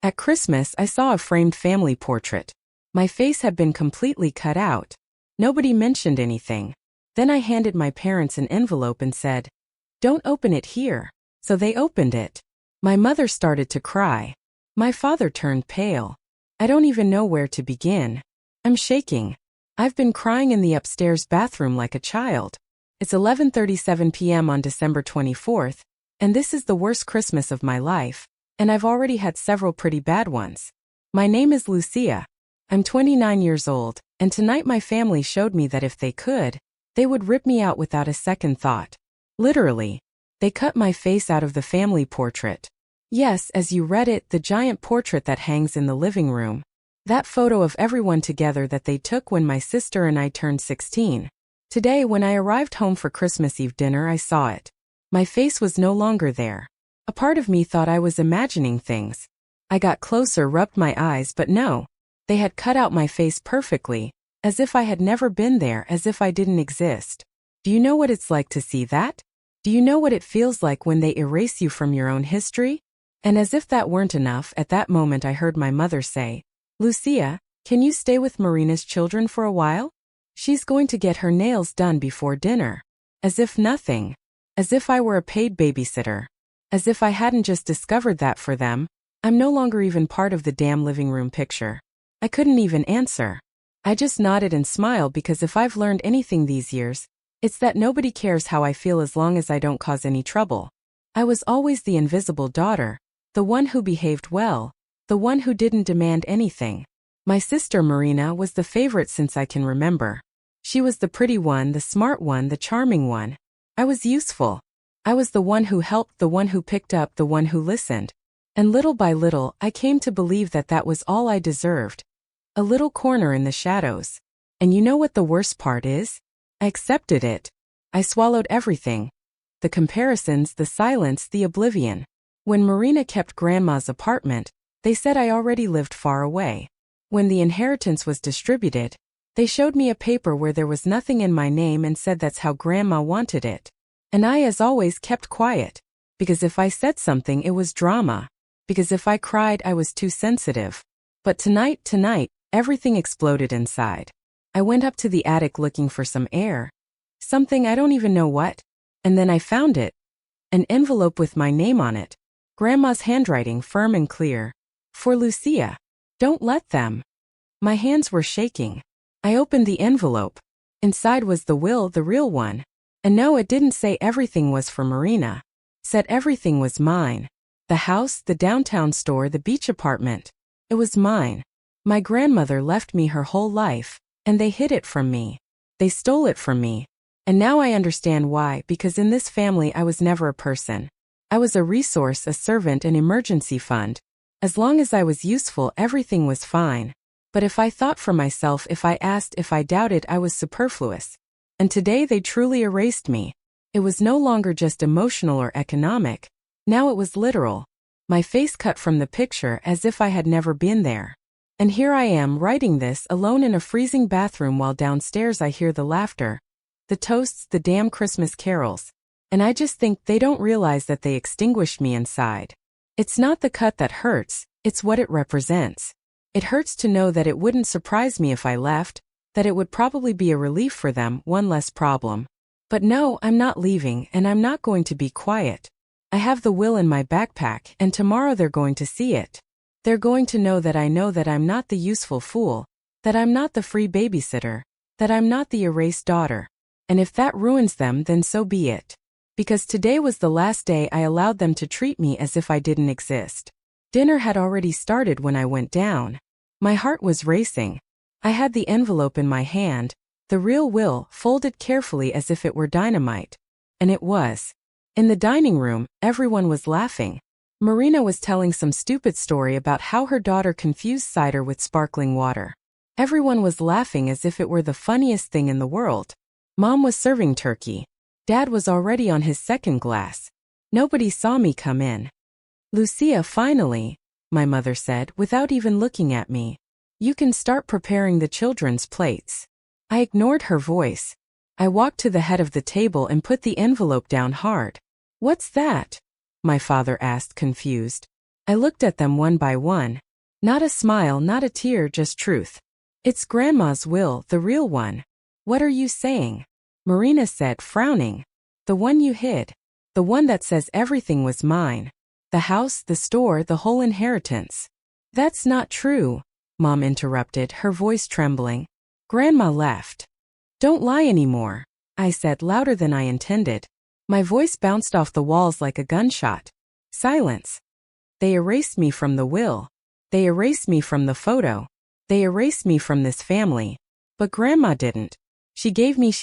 At Christmas, I saw a framed family portrait. My face had been completely cut out. Nobody mentioned anything. Then I handed my parents an envelope and said, "Don't open it here." So they opened it. My mother started to cry. My father turned pale. I don't even know where to begin. I'm shaking. I've been crying in the upstairs bathroom like a child. It's 11:37 p.m. on December 24th, and this is the worst Christmas of my life, and I've already had several pretty bad ones. My name is Lucia. I'm 29 years old, and tonight my family showed me that if they could, they would rip me out without a second thought. Literally. They cut my face out of the family portrait. Yes, as you read it, the giant portrait that hangs in the living room. That photo of everyone together that they took when my sister and I turned 16. Today, when I arrived home for Christmas Eve dinner, I saw it. My face was no longer there. A part of me thought I was imagining things. I got closer, rubbed my eyes, but no. They had cut out my face perfectly, as if I had never been there, as if I didn't exist. Do you know what it's like to see that? Do you know what it feels like when they erase you from your own history? And as if that weren't enough, at that moment I heard my mother say, "Lucia, can you stay with Marina's children for a while? She's going to get her nails done before dinner." As if nothing. As if I were a paid babysitter. As if I hadn't just discovered that for them, I'm no longer even part of the damn living room picture. I couldn't even answer. I just nodded and smiled because if I've learned anything these years, it's that nobody cares how I feel as long as I don't cause any trouble. I was always the invisible daughter, the one who behaved well, the one who didn't demand anything. My sister Marina was the favorite since I can remember. She was the pretty one, the smart one, the charming one. I was useful. I was the one who helped, the one who picked up, the one who listened. And little by little, I came to believe that that was all I deserved. A little corner in the shadows. And you know what the worst part is? I accepted it. I swallowed everything. The comparisons, the silence, the oblivion. When Marina kept Grandma's apartment, they said I already lived far away. When the inheritance was distributed, they showed me a paper where there was nothing in my name and said that's how Grandma wanted it. And I, as always, kept quiet. Because if I said something, it was drama. Because if I cried, I was too sensitive. But tonight, everything exploded inside. I went up to the attic looking for some air. Something, I don't even know what. And then I found it. An envelope with my name on it. Grandma's handwriting, firm and clear. For Lucia. Don't let them. My hands were shaking. I opened the envelope. Inside was the will, the real one. And no, it didn't say everything was for Marina. Said everything was mine. The house, the downtown store, the beach apartment. It was mine. My grandmother left me her whole life, and they hid it from me. They stole it from me. And now I understand why, because in this family I was never a person. I was a resource, a servant, an emergency fund. As long as I was useful, everything was fine. But if I thought for myself, if I asked, if I doubted, I was superfluous. And today they truly erased me. It was no longer just emotional or economic. Now it was literal. My face cut from the picture as if I had never been there. And here I am writing this alone in a freezing bathroom while downstairs I hear the laughter, the toasts, the damn Christmas carols. And I just think they don't realize that they extinguished me inside. It's not the cut that hurts, it's what it represents. It hurts to know that it wouldn't surprise me if I left, that it would probably be a relief for them, one less problem. But no, I'm not leaving, and I'm not going to be quiet. I have the will in my backpack, and tomorrow they're going to see it. They're going to know that I'm not the useful fool, that I'm not the free babysitter, that I'm not the erased daughter. And if that ruins them, then so be it. Because today was the last day I allowed them to treat me as if I didn't exist. Dinner had already started when I went down. My heart was racing. I had the envelope in my hand, the real will, folded carefully as if it were dynamite. And it was. In the dining room, everyone was laughing. Marina was telling some stupid story about how her daughter confused cider with sparkling water. Everyone was laughing as if it were the funniest thing in the world. Mom was serving turkey. Dad was already on his second glass. Nobody saw me come in. "Lucia, finally," my mother said, without even looking at me. "You can start preparing the children's plates." I ignored her voice. I walked to the head of the table and put the envelope down hard. "What's that?" my father asked, confused. I looked at them one by one. Not a smile, not a tear, just truth. It's Grandma's will, the real one. What are you saying? Marina said, frowning. The one you hid. The one that says everything was mine. The house, the store, the whole inheritance. That's not true, Mom interrupted, her voice trembling. Grandma left. Don't lie anymore, I said louder than I intended. My voice bounced off the walls like a gunshot. Silence. They erased me from the will. They erased me from the photo. They erased me from this family. But Grandma didn't. She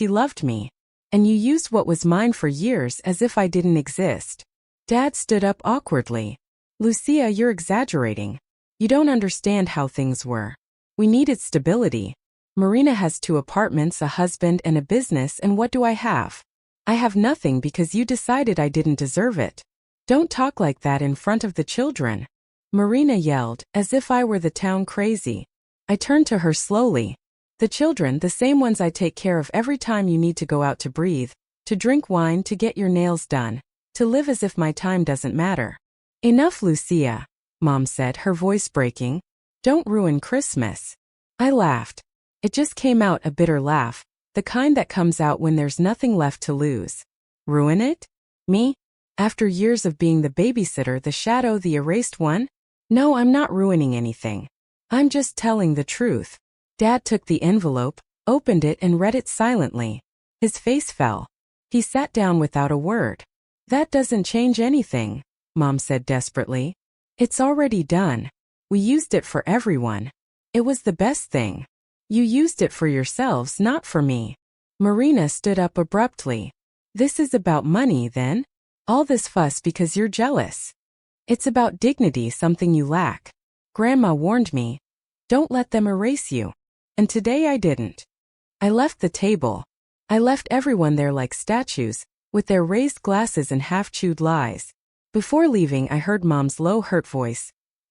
loved me. And you used what was mine for years as if I didn't exist. Dad stood up awkwardly. Lucia, you're exaggerating. You don't understand how things were. We needed stability. Marina has 2 apartments, a husband, and a business, and what do I have? I have nothing because you decided I didn't deserve it. Don't talk like that in front of the children. Marina yelled, as if I were the town crazy. I turned to her slowly. The children, the same ones I take care of every time you need to go out to breathe, to drink wine, to get your nails done, to live as if my time doesn't matter. Enough, Lucia, Mom said, her voice breaking. Don't ruin Christmas. I laughed. It just came out, a bitter laugh, the kind that comes out when there's nothing left to lose. Ruin it? Me? After years of being the babysitter, the shadow, the erased one? No, I'm not ruining anything. I'm just telling the truth. Dad took the envelope, opened it and read it silently. His face fell. He sat down without a word. That doesn't change anything, Mom said desperately. It's already done. We used it for everyone. It was the best thing. You used it for yourselves, not for me. Marina stood up abruptly. This is about money, then? All this fuss because you're jealous. It's about dignity, something you lack. Grandma warned me. Don't let them erase you. And today I didn't. I left the table. I left everyone there like statues, with their raised glasses and half-chewed lies. Before leaving, I heard Mom's low, hurt voice.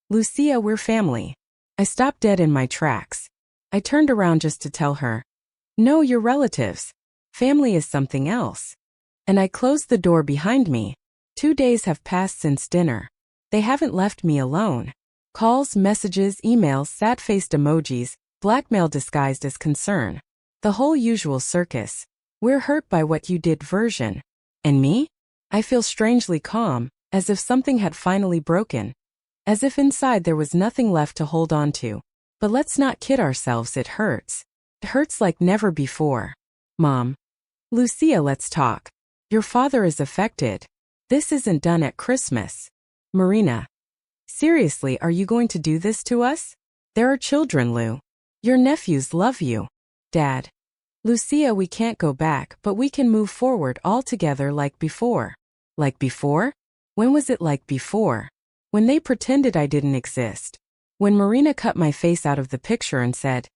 Lucia, we're family. I stopped dead in my tracks. I turned around just to tell her. No, you're relatives. Family is something else. And I closed the door behind me. 2 days have passed since dinner. They haven't left me alone. Calls, messages, emails, sad-faced emojis, blackmail disguised as concern. The whole usual circus. We're hurt by what you did version. And me? I feel strangely calm, as if something had finally broken. As if inside there was nothing left to hold on to. But let's not kid ourselves, it hurts. It hurts like never before. Mom. Lucia, let's talk. Your father is affected. This isn't done at Christmas. Marina. Seriously, are you going to do this to us? There are children, Lou. Your nephews love you. Dad. Lucia, we can't go back, but we can move forward all together like before. Like before? When was it like before? When they pretended I didn't exist. When Marina cut my face out of the picture and said,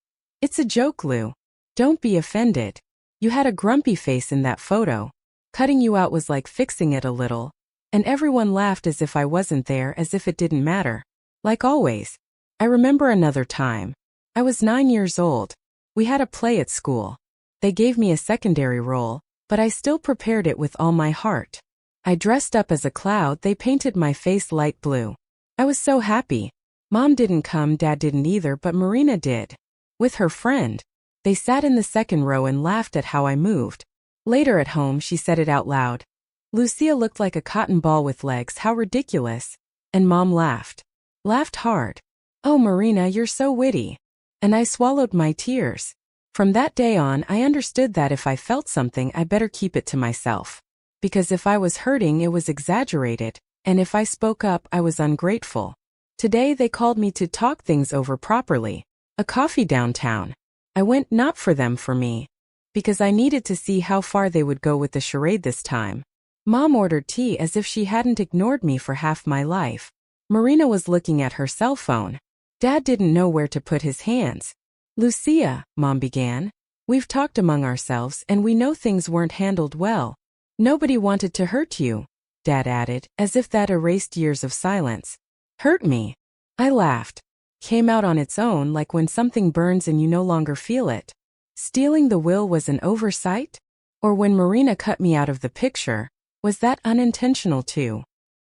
It's a joke, Lou. Don't be offended. You had a grumpy face in that photo. Cutting you out was like fixing it a little. And everyone laughed as if I wasn't there, as if it didn't matter. Like always. I remember another time. I was 9 years old. We had a play at school. They gave me a secondary role, but I still prepared it with all my heart. I dressed up as a cloud, they painted my face light blue. I was so happy. Mom didn't come, Dad didn't either, but Marina did. With her friend. They sat in the second row and laughed at how I moved. Later at home, she said it out loud. Lucia looked like a cotton ball with legs, how ridiculous. And Mom laughed. Laughed hard. Oh, Marina, you're so witty. And I swallowed my tears. From that day on, I understood that if I felt something, I better keep it to myself. Because if I was hurting, it was exaggerated, and if I spoke up, I was ungrateful. Today they called me to talk things over properly. A coffee downtown. I went, not for them, for me. Because I needed to see how far they would go with the charade this time. Mom ordered tea as if she hadn't ignored me for half my life. Marina was looking at her cell phone. Dad didn't know where to put his hands. Lucia, Mom began. We've talked among ourselves and we know things weren't handled well. Nobody wanted to hurt you, Dad added, as if that erased years of silence. Hurt me? I laughed. Came out on its own, like when something burns and you no longer feel it. Stealing the will was an oversight? Or when Marina cut me out of the picture, was that unintentional too?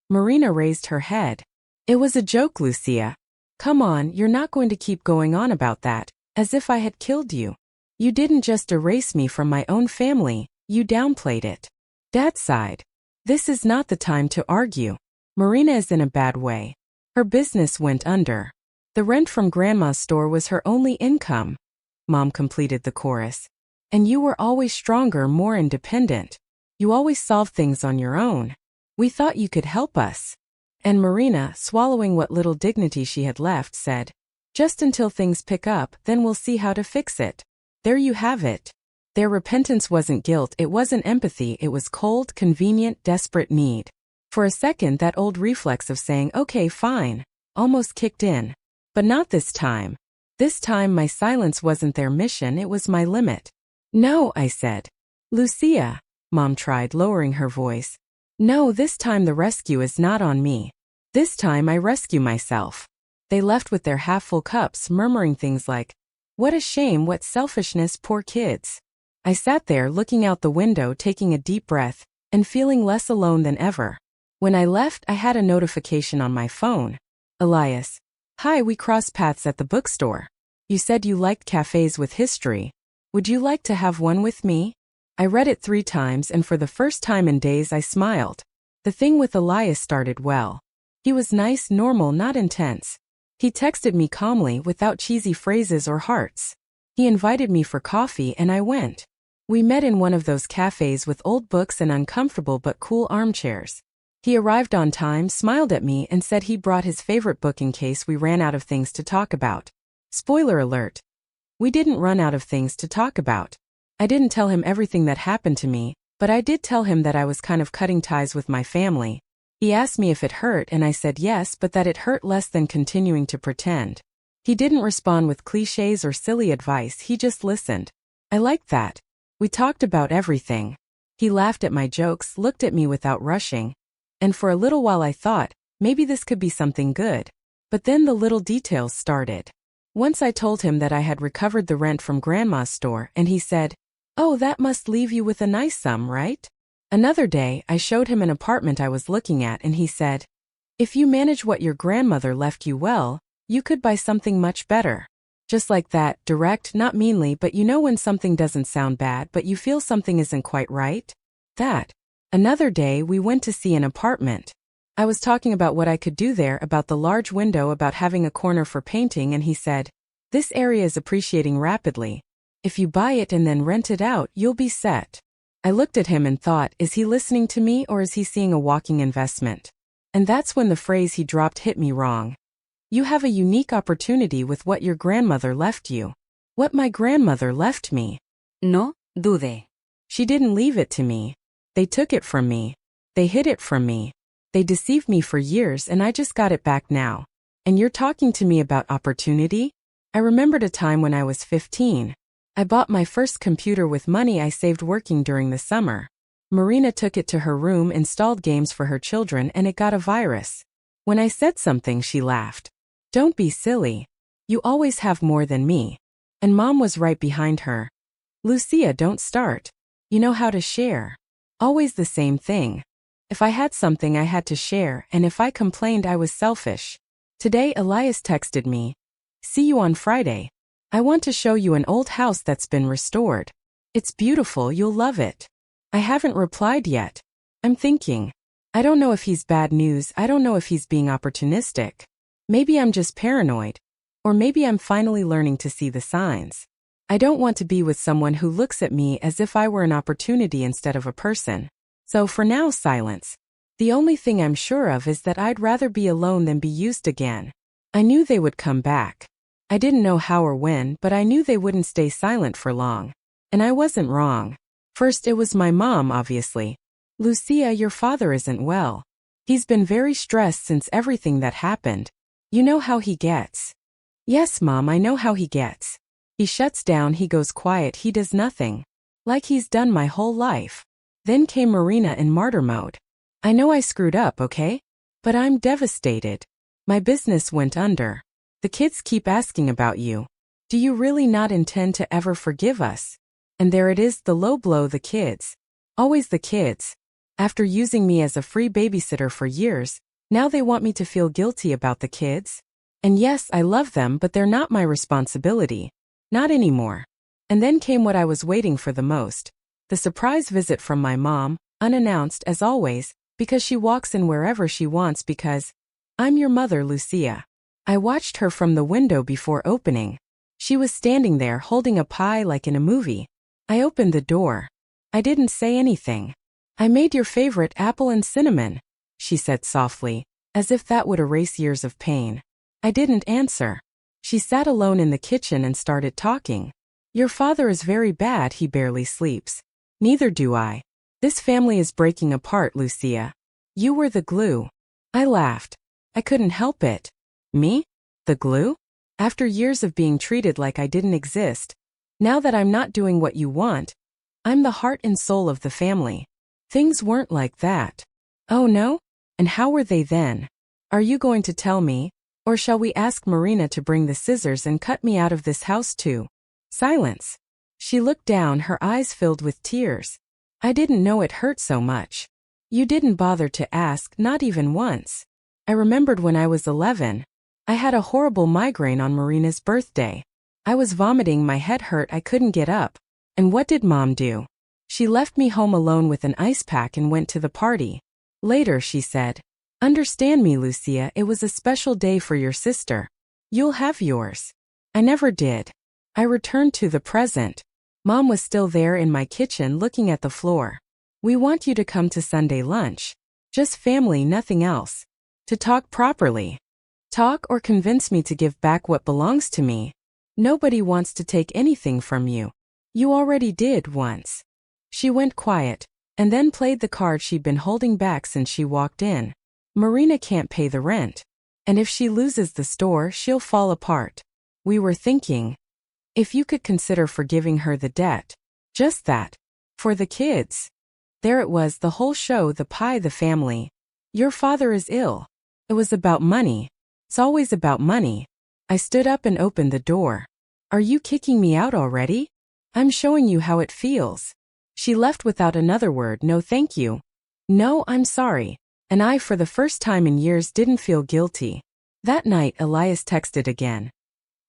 Marina raised her head. It was a joke, Lucia. Come on, you're not going to keep going on about that, as if I had killed you. You didn't just erase me from my own family, you downplayed it. Dad sighed. This is not the time to argue. Marina is in a bad way. Her business went under. The rent from Grandma's store was her only income. Mom completed the chorus. And you were always stronger, more independent. You always solved things on your own. We thought you could help us. And Marina, swallowing what little dignity she had left, said, just until things pick up, then we'll see how to fix it. There you have it. Their repentance wasn't guilt, it wasn't empathy, it was cold, convenient, desperate need. For a second, that old reflex of saying, okay, fine, almost kicked in. But not this time. This time my silence wasn't their mission, it was my limit. No, I said. Lucia, Mom tried, lowering her voice. No, this time the rescue is not on me. This time I rescue myself. They left with their half-full cups, murmuring things like, what a shame, what selfishness, poor kids. I sat there looking out the window, taking a deep breath, and feeling less alone than ever. When I left, I had a notification on my phone. Elias. Hi, we crossed paths at the bookstore. You said you liked cafes with history. Would you like to have one with me? I read it 3 times and for the first time in days I smiled. The thing with Elias started well. He was nice, normal, not intense. He texted me calmly without cheesy phrases or hearts. He invited me for coffee and I went. We met in one of those cafes with old books and uncomfortable but cool armchairs. He arrived on time, smiled at me and said he brought his favorite book in case we ran out of things to talk about. Spoiler alert. We didn't run out of things to talk about. I didn't tell him everything that happened to me, but I did tell him that I was kind of cutting ties with my family. He asked me if it hurt and I said yes, but that it hurt less than continuing to pretend. He didn't respond with cliches or silly advice, he just listened. I liked that. We talked about everything. He laughed at my jokes, looked at me without rushing. And for a little while I thought, maybe this could be something good. But then the little details started. Once I told him that I had recovered the rent from Grandma's store and he said, oh, that must leave you with a nice sum, right? Another day, I showed him an apartment I was looking at and he said, if you manage what your grandmother left you well, you could buy something much better. Just like that, direct, not meanly, but you know when something doesn't sound bad but you feel something isn't quite right? That. Another day, we went to see an apartment. I was talking about what I could do there, about the large window, about having a corner for painting, and he said, this area is appreciating rapidly. If you buy it and then rent it out, you'll be set. I looked at him and thought, is he listening to me or is he seeing a walking investment? And that's when the phrase he dropped hit me wrong. You have a unique opportunity with what your grandmother left you. What my grandmother left me. No dude. She didn't leave it to me. They took it from me. They hid it from me. They deceived me for years and I just got it back now. And you're talking to me about opportunity? I remembered a time when I was 15. I bought my first computer with money I saved working during the summer. Marina took it to her room, installed games for her children, and it got a virus. When I said something, she laughed. Don't be silly. You always have more than me. And Mom was right behind her. Lucia, don't start. You know how to share. Always the same thing. If I had something I had to share, and if I complained I was selfish. Today Elias texted me. See you on Friday. I want to show you an old house that's been restored. It's beautiful, you'll love it. I haven't replied yet. I'm thinking. I don't know if he's bad news, I don't know if he's being opportunistic. Maybe I'm just paranoid. Or maybe I'm finally learning to see the signs. I don't want to be with someone who looks at me as if I were an opportunity instead of a person. So for now, silence. The only thing I'm sure of is that I'd rather be alone than be used again. I knew they would come back. I didn't know how or when, but I knew they wouldn't stay silent for long. And I wasn't wrong. First, it was my mom, obviously. Lucia, your father isn't well. He's been very stressed since everything that happened. You know how he gets. Yes, Mom, I know how he gets. He shuts down, he goes quiet, he does nothing. Like he's done my whole life. Then came Marina in martyr mode. I know I screwed up, okay? But I'm devastated. My business went under. The kids keep asking about you. Do you really not intend to ever forgive us? And there it is, the low blow, the kids. Always the kids. After using me as a free babysitter for years, Now they want me to feel guilty about the kids? And yes, I love them, but they're not my responsibility. Not anymore. And then came what I was waiting for the most. The surprise visit from my mom, unannounced as always, because she walks in wherever she wants because I'm your mother, Lucia. I watched her from the window before opening. She was standing there holding a pie like in a movie. I opened the door. I didn't say anything. I made your favorite apple and cinnamon, she said softly, as if that would erase years of pain. I didn't answer. She sat alone in the kitchen and started talking. Your father is very bad, he barely sleeps. Neither do I. This family is breaking apart, Lucia. You were the glue. I laughed. I couldn't help it. Me? The glue? After years of being treated like I didn't exist, now that I'm not doing what you want, I'm the heart and soul of the family. Things weren't like that. Oh no? And how were they then? Are you going to tell me? Or shall we ask Marina to bring the scissors and cut me out of this house too? Silence. She looked down, her eyes filled with tears. I didn't know it hurt so much. You didn't bother to ask, not even once. I remembered when I was 11. I had a horrible migraine on Marina's birthday. I was vomiting, my head hurt, I couldn't get up. And what did Mom do? She left me home alone with an ice pack and went to the party. Later she said, understand me, Lucia, it was a special day for your sister. You'll have yours. I never did. I returned to the present. Mom was still there in my kitchen looking at the floor. We want you to come to Sunday lunch. Just family, nothing else. To talk properly. Talk or convince me to give back what belongs to me. Nobody wants to take anything from you. You already did once. She went quiet, and then played the card she'd been holding back since she walked in. Marina can't pay the rent. And if she loses the store, she'll fall apart. We were thinking, if you could consider forgiving her the debt. Just that. For the kids. There it was, the whole show, the pie, the family. Your father is ill. It was about money. It's always about money. I stood up and opened the door. Are you kicking me out already? I'm showing you how it feels. She left without another word. No, thank you. No, I'm sorry. And I, for the first time in years, didn't feel guilty. That night, Elias texted again.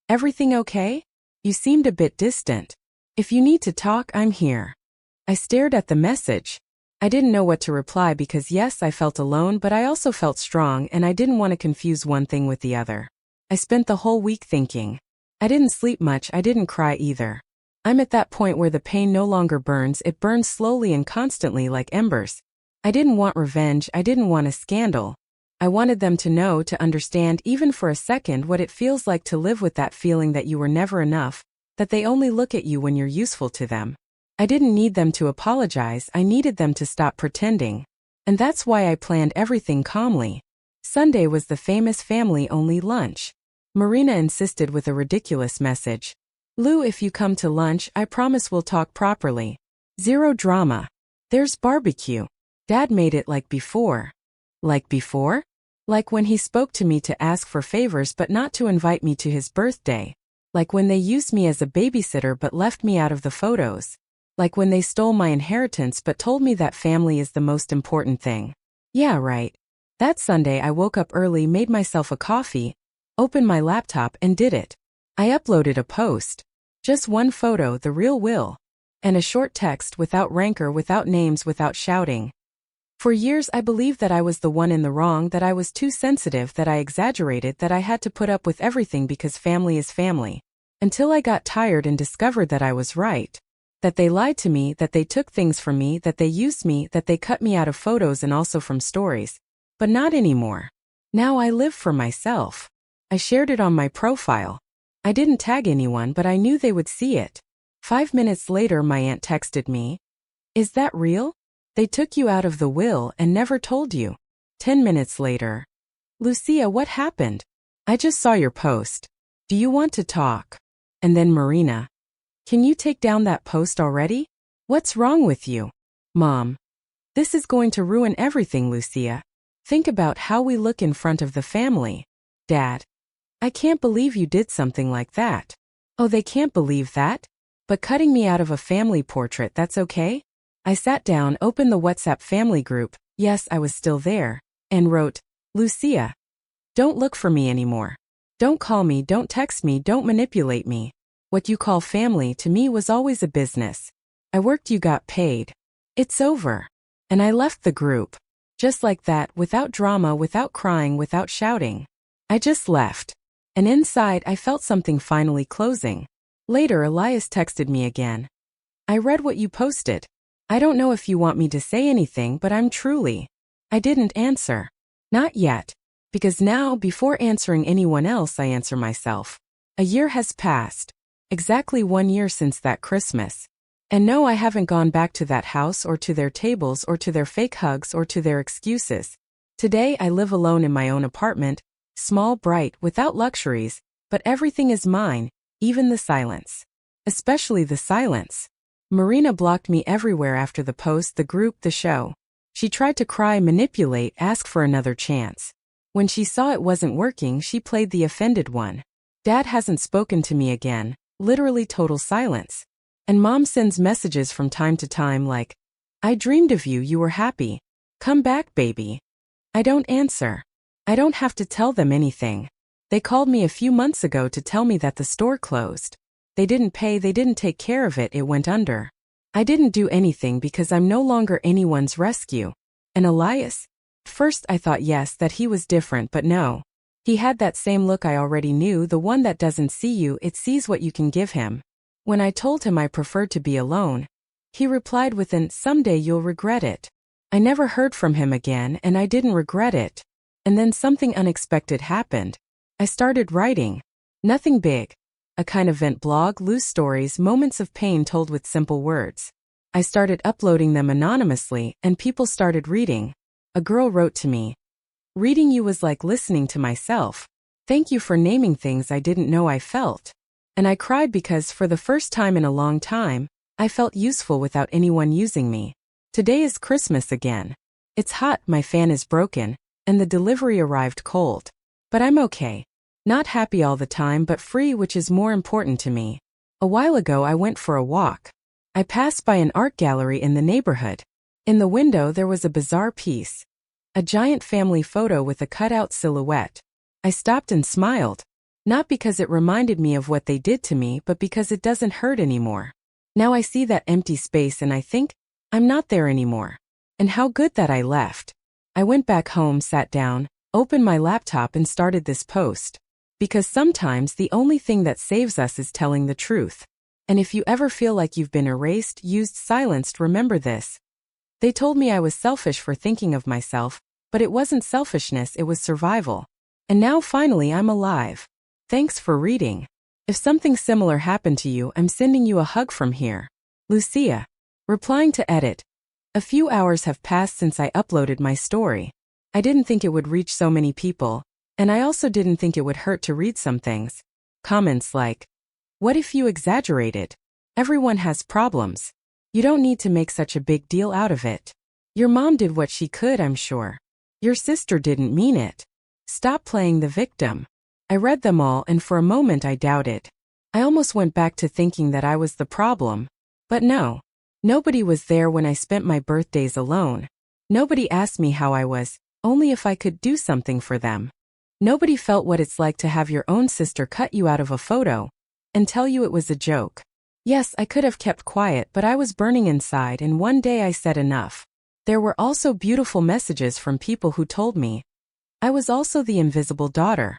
Everything okay? You seemed a bit distant. If you need to talk, I'm here. I stared at the message. I didn't know what to reply because yes, I felt alone, but I also felt strong and I didn't want to confuse one thing with the other. I spent the whole week thinking. I didn't sleep much, I didn't cry either. I'm at that point where the pain no longer burns, it burns slowly and constantly like embers. I didn't want revenge, I didn't want a scandal. I wanted them to know, to understand even for a second what it feels like to live with that feeling that you were never enough, that they only look at you when you're useful to them. I didn't need them to apologize, I needed them to stop pretending. And that's why I planned everything calmly. Sunday was the famous family-only lunch. Marina insisted with a ridiculous message. Lou, if you come to lunch, I promise we'll talk properly. Zero drama. There's barbecue. Dad made it like before. Like before? Like when he spoke to me to ask for favors but not to invite me to his birthday. Like when they used me as a babysitter but left me out of the photos. Like when they stole my inheritance but told me that family is the most important thing. Yeah, right. That Sunday I woke up early, made myself a coffee, opened my laptop and did it. I uploaded a post. Just one photo, the real Will. And a short text, without rancor, without names, without shouting. For years I believed that I was the one in the wrong, that I was too sensitive, that I exaggerated, that I had to put up with everything because family is family. Until I got tired and discovered that I was right. That they lied to me, that they took things from me, that they used me, that they cut me out of photos and also from stories. But not anymore. Now I live for myself. I shared it on my profile. I didn't tag anyone, but I knew they would see it. 5 minutes later my aunt texted me. Is that real? They took you out of the will and never told you. 10 minutes later. Lucia, what happened? I just saw your post. Do you want to talk? And then Marina. Can you take down that post already? What's wrong with you? Mom. This is going to ruin everything, Lucia. Think about how we look in front of the family. Dad. I can't believe you did something like that. Oh, they can't believe that? But cutting me out of a family portrait, that's okay? I sat down, opened the WhatsApp family group, yes, I was still there, and wrote, Lucia. Don't look for me anymore. Don't call me, don't text me, don't manipulate me. What you call family to me was always a business. I worked, you got paid. It's over. And I left the group. Just like that, without drama, without crying, without shouting. I just left. And inside, I felt something finally closing. Later, Elias texted me again. I read what you posted. I don't know if you want me to say anything, but I'm truly. I didn't answer. Not yet. Because now, before answering anyone else, I answer myself. A year has passed. Exactly 1 year since that Christmas. And no, I haven't gone back to that house or to their tables or to their fake hugs or to their excuses. Today, I live alone in my own apartment, small, bright, without luxuries, but everything is mine, even the silence. Especially the silence. Marina blocked me everywhere after the post, the group, the show. She tried to cry, manipulate, ask for another chance. When she saw it wasn't working, she played the offended one. Dad hasn't spoken to me again, literally total silence. And Mom sends messages from time to time like, I dreamed of you, you were happy. Come back, baby. I don't answer. I don't have to tell them anything. They called me a few months ago to tell me that the store closed. They didn't pay, they didn't take care of it, it went under. I didn't do anything because I'm no longer anyone's rescue. And Elias? First I thought yes, that he was different, but no. He had that same look I already knew, the one that doesn't see you, it sees what you can give him. When I told him I preferred to be alone, he replied with an, someday you'll regret it. I never heard from him again and I didn't regret it. And then something unexpected happened. I started writing. Nothing big. A kind of vent blog, loose stories, moments of pain told with simple words. I started uploading them anonymously and people started reading. A girl wrote to me. Reading you was like listening to myself. Thank you for naming things I didn't know I felt. And I cried because for the first time in a long time, I felt useful without anyone using me. Today is Christmas again. It's hot, my fan is broken, and the delivery arrived cold. But I'm okay. Not happy all the time but free, which is more important to me. A while ago I went for a walk. I passed by an art gallery in the neighborhood. In the window there was a bizarre piece. A giant family photo with a cutout silhouette. I stopped and smiled. Not because it reminded me of what they did to me, but because it doesn't hurt anymore. Now I see that empty space and I think, I'm not there anymore. And how good that I left. I went back home, sat down, opened my laptop and started this post. Because sometimes the only thing that saves us is telling the truth. And if you ever feel like you've been erased, used, silenced, remember this. They told me I was selfish for thinking of myself, but it wasn't selfishness, it was survival. And now finally I'm alive. Thanks for reading. If something similar happened to you, I'm sending you a hug from here. Lucia. Replying to edit. A few hours have passed since I uploaded my story. I didn't think it would reach so many people, and I also didn't think it would hurt to read some things. Comments like, what if you exaggerated? Everyone has problems. You don't need to make such a big deal out of it. Your mom did what she could, I'm sure. Your sister didn't mean it. Stop playing the victim. I read them all and for a moment I doubted. I almost went back to thinking that I was the problem. But no. Nobody was there when I spent my birthdays alone. Nobody asked me how I was, only if I could do something for them. Nobody felt what it's like to have your own sister cut you out of a photo and tell you it was a joke. Yes, I could have kept quiet, but I was burning inside and one day I said enough. There were also beautiful messages from people who told me I was also the invisible daughter.